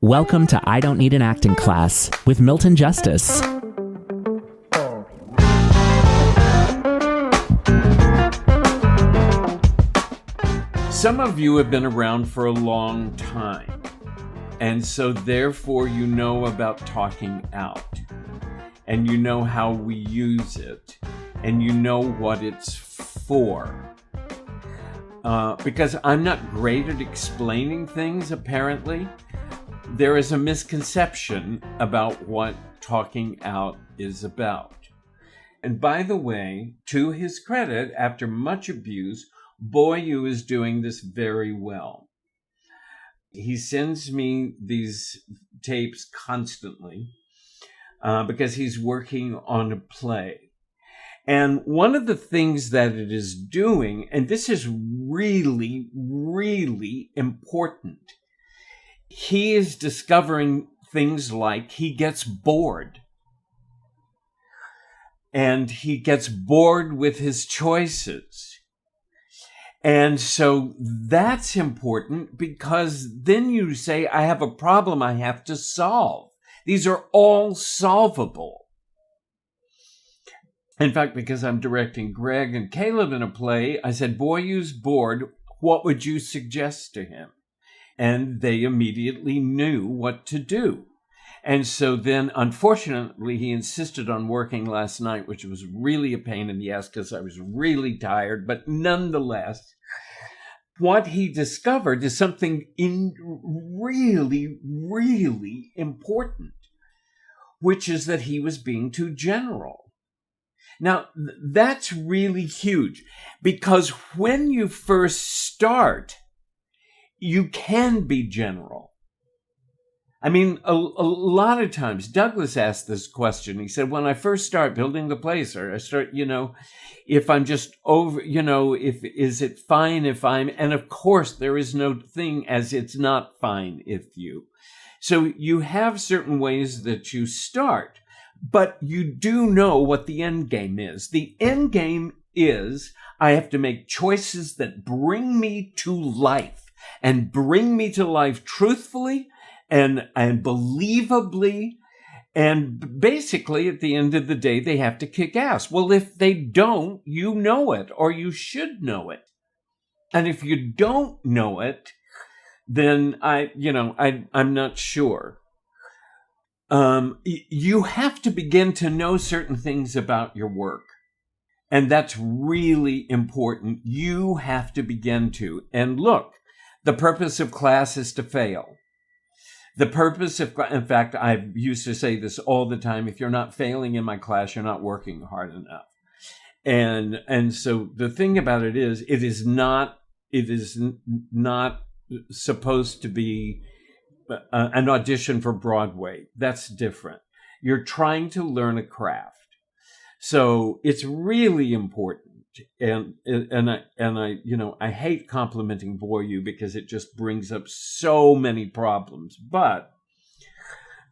Welcome to I Don't Need an Acting Class with Milton Justice. Some of you have been around for a long time, and so therefore you know about talking out, and you know how we use it, and you know what it's for. Because I'm not great at explaining things, apparently, there is a misconception about what talking out is about. And by the way, to his credit, after much abuse, Boyu is doing this very well. He sends me these tapes constantly because he's working on a play. And one of the things that it is doing, and this is really, really important, he is discovering things like he gets bored. And he gets bored with his choices. And so that's important because then you say, I have a problem I have to solve. These are all solvable. In fact, because I'm directing Greg and Caleb in a play, I said, Boyu's bored. What would you suggest to him? And they immediately knew what to do. And so then, unfortunately, he insisted on working last night, which was really a pain in the ass because I was really tired. But nonetheless, what he discovered is something really, really important, which is that he was being too general. Now, that's really huge because when you first start, you can be general. I mean, a lot of times, Douglas asked this question. He said, when I first start building the place, or I start, if I'm just over, is it fine if I'm, and of course, there is no thing as it's not fine if you. So you have certain ways that you start, but you do know what the end game is. The end game is I have to make choices that bring me to life. And bring me to life truthfully and believably. And basically, at the end of the day, they have to kick ass. Well, if they don't, you know it, or you should know it. And if you don't know it, then I'm not sure. You have to begin to know certain things about your work. And that's really important. You have to begin to. And look, the purpose of class is to fail. The purpose of, in fact, I used to say this all the time, if you're not failing in my class, you're not working hard enough. And so the thing about it is not supposed to be an audition for Broadway. That's different. You're trying to learn a craft. So it's really important. And I hate complimenting Boyu because it just brings up so many problems. But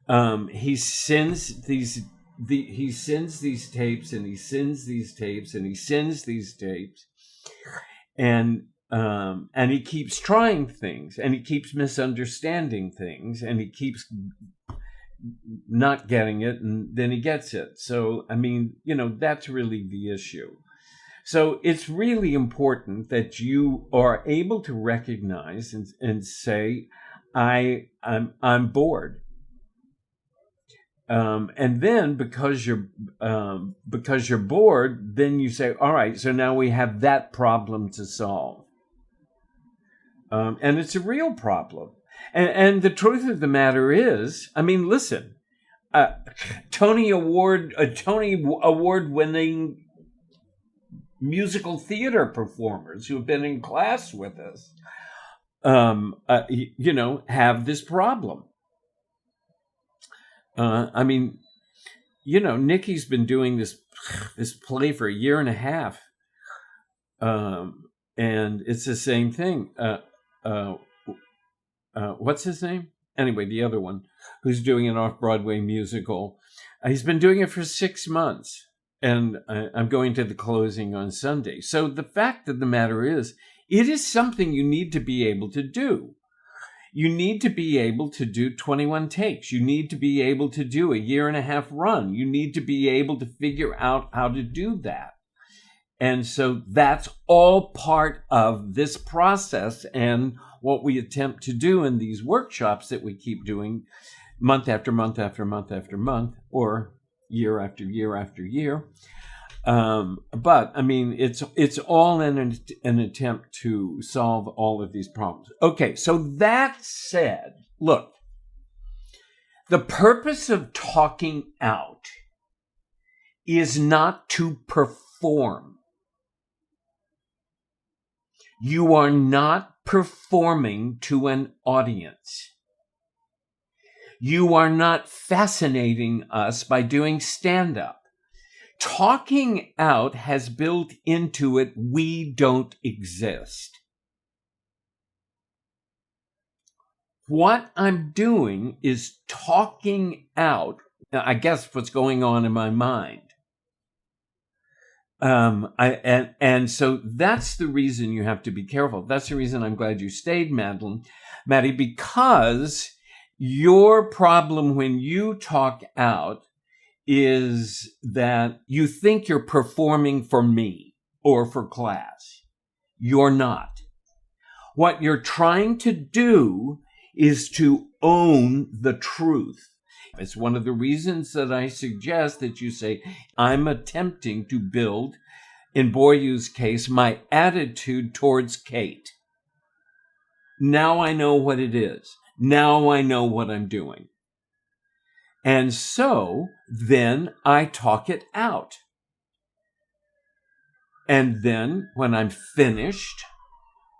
he sends these tapes, and he sends these tapes, and he sends these tapes, and he keeps trying things, and he keeps misunderstanding things, and he keeps not getting it, and then he gets it. So I mean, that's really the issue. So it's really important that you are able to recognize and say, I'm bored. And then because you're bored, then you say, all right, so now we have that problem to solve. And it's a real problem. And the truth of the matter is, I mean, listen, Tony Award winning musical theater performers who have been in class with us, have this problem. I mean, Nikki's been doing this play for a year and a half, and it's the same thing. What's his name? Anyway, the other one who's doing an off-Broadway musical. He's been doing it for 6 months. And I'm going to the closing on Sunday. So the fact of the matter is It is something you need to be able to do. You need to be able to do 21 takes. You need to be able to do a 1.5-year run. You need to be able to figure out how to do that. And so that's all part of this process and what we attempt to do in these workshops that we keep doing month after month after month after month, or year after year after year. But I mean, it's all in an attempt to solve all of these problems. Okay, so that said, look, the purpose of talking out is not to perform. You are not performing to an audience. You are not fascinating us by doing stand-up. Talking out has built into it, we don't exist. What I'm doing is talking out, I guess, what's going on in my mind. And so that's the reason you have to be careful. That's the reason I'm glad you stayed, Maddie, because your problem when you talk out is that you think you're performing for me or for class. You're not. What you're trying to do is to own the truth. It's one of the reasons that I suggest that you say, I'm attempting to build, in Boryu's case, my attitude towards Kate. Now I know what it is. Now I know what I'm doing. And so then I talk it out. And then when I'm finished,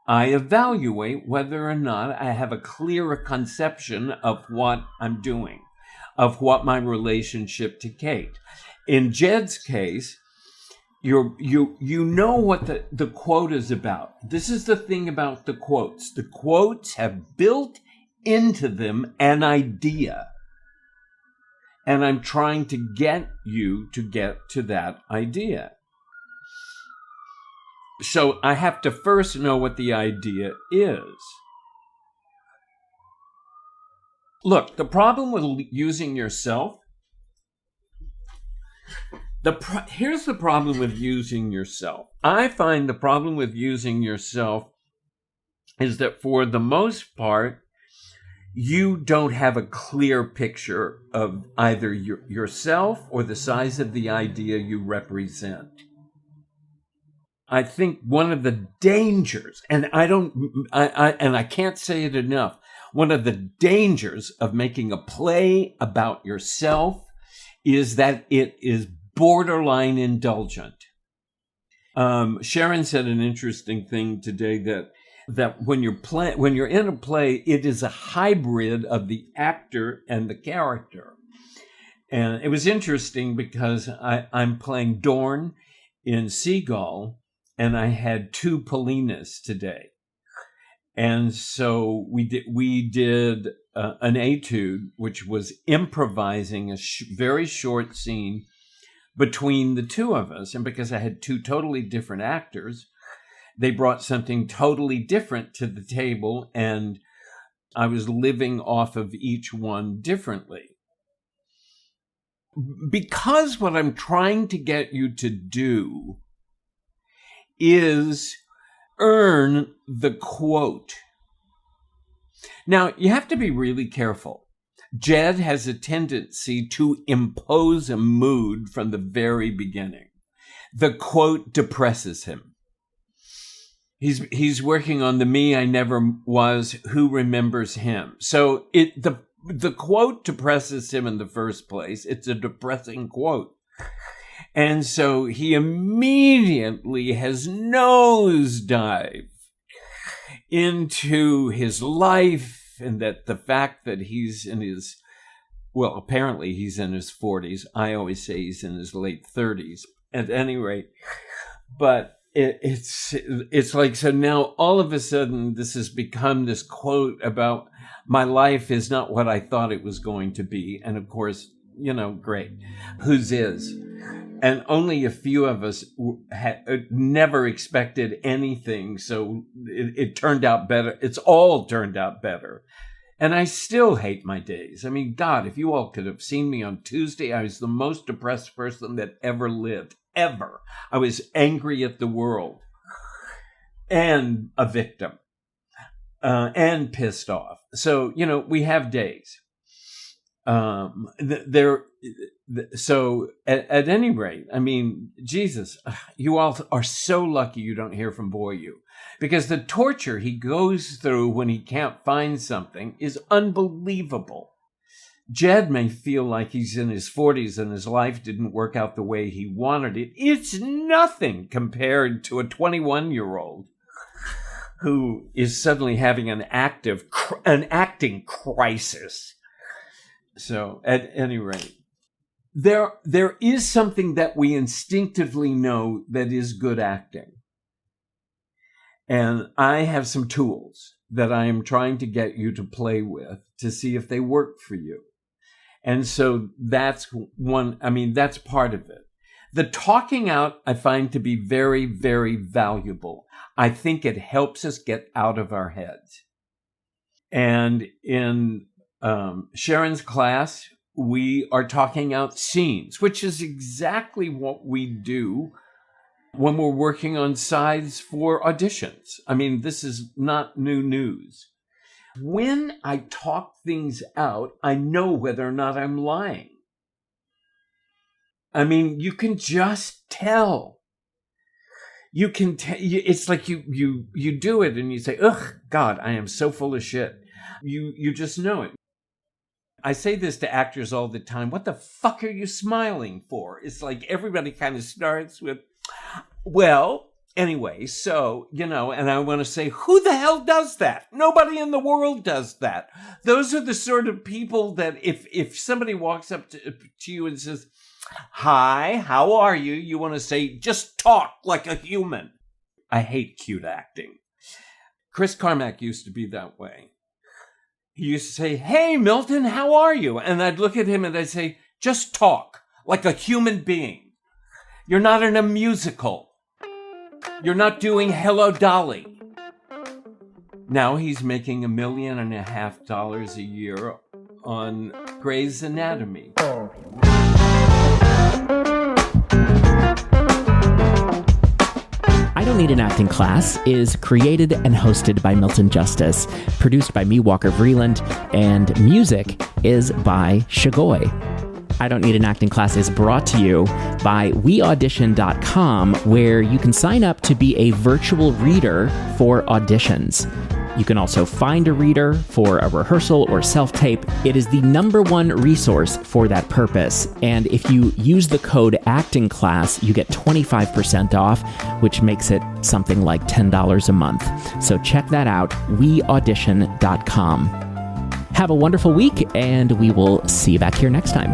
I evaluate whether or not I have a clearer conception of what I'm doing, of what my relationship to Kate. In Jed's case, you know what the quote is about. This is the thing about the quotes. The quotes have built into them an idea. And I'm trying to get you to get to that idea. So I have to first know what the idea is. Look, the problem with using yourself, here's the problem with using yourself. I find the problem with using yourself is that for the most part, you don't have a clear picture of either yourself or the size of the idea you represent. I think one of the dangers, and I can't say it enough, one of the dangers of making a play about yourself is that it is borderline indulgent. Sharon said an interesting thing today that when you're in a play, it is a hybrid of the actor and the character. And it was interesting because I'm playing Dorn in Seagull, and I had 2 Paulinas today. And so we did an etude, which was improvising a very short scene between the 2 of us. And because I had 2 totally different actors, they brought something totally different to the table, and I was living off of each one differently. Because what I'm trying to get you to do is earn the quote. Now, you have to be really careful. Jed has a tendency to impose a mood from the very beginning. The quote depresses him. He's working on the me I never was, who remembers him. So the quote depresses him in the first place. It's a depressing quote. And so he immediately has nosedive into his life, and that the fact that he's in his, well, apparently he's in his 40s. I always say he's in his late 30s at any rate. But it's like, so now all of a sudden this has become this quote about my life is not what I thought it was going to be. And of course, great. Whose is. And only a few of us had never expected anything. So it turned out better. It's all turned out better. And I still hate my days. I mean, God, if you all could have seen me on Tuesday, I was the most depressed person that ever lived, ever. I was angry at the world and a victim and pissed off. So, we have days. So at any rate, I mean, Jesus, you all are so lucky you don't hear from Boyu, because the torture he goes through when he can't find something is unbelievable. Jed may feel like he's in his 40s and his life didn't work out the way he wanted it. It's nothing compared to a 21-year-old who is suddenly having an acting crisis. So at any rate, there is something that we instinctively know that is good acting. And I have some tools that I am trying to get you to play with to see if they work for you. And so that's that's part of it. The talking out I find to be very, very valuable. I think it helps us get out of our heads. And in Sharon's class, we are talking out scenes, which is exactly what we do when we're working on sides for auditions. I mean, this is not new news. When I talk things out, I know whether or not I'm lying. I mean, you can just tell. You can it's like you do it and you say, ugh, God, I am so full of shit. You just know it. I say this to actors all the time. What the fuck are you smiling for? It's like everybody kind of starts with, well, anyway, so, and I want to say, who the hell does that? Nobody in the world does that. Those are the sort of people that if somebody walks up to you and says, hi, how are you? You want to say, just talk like a human. I hate cute acting. Chris Carmack used to be that way. He used to say, hey, Milton, how are you? And I'd look at him and I'd say, just talk like a human being. You're not in a musical. You're not doing Hello, Dolly. Now he's making $1.5 million a year on Grey's Anatomy. I Don't Need an Acting Class is created and hosted by Milton Justice, produced by me, Walker Vreeland, and music is by Shagoi. I Don't Need an Acting Class is brought to you by weaudition.com, where you can sign up to be a virtual reader for auditions. You can also find a reader for a rehearsal or self-tape. It is the #1 resource for that purpose. And if you use the code Acting Class, you get 25% off, which makes it something like $10 a month. So check that out, weaudition.com. Have a wonderful week, and we will see you back here next time.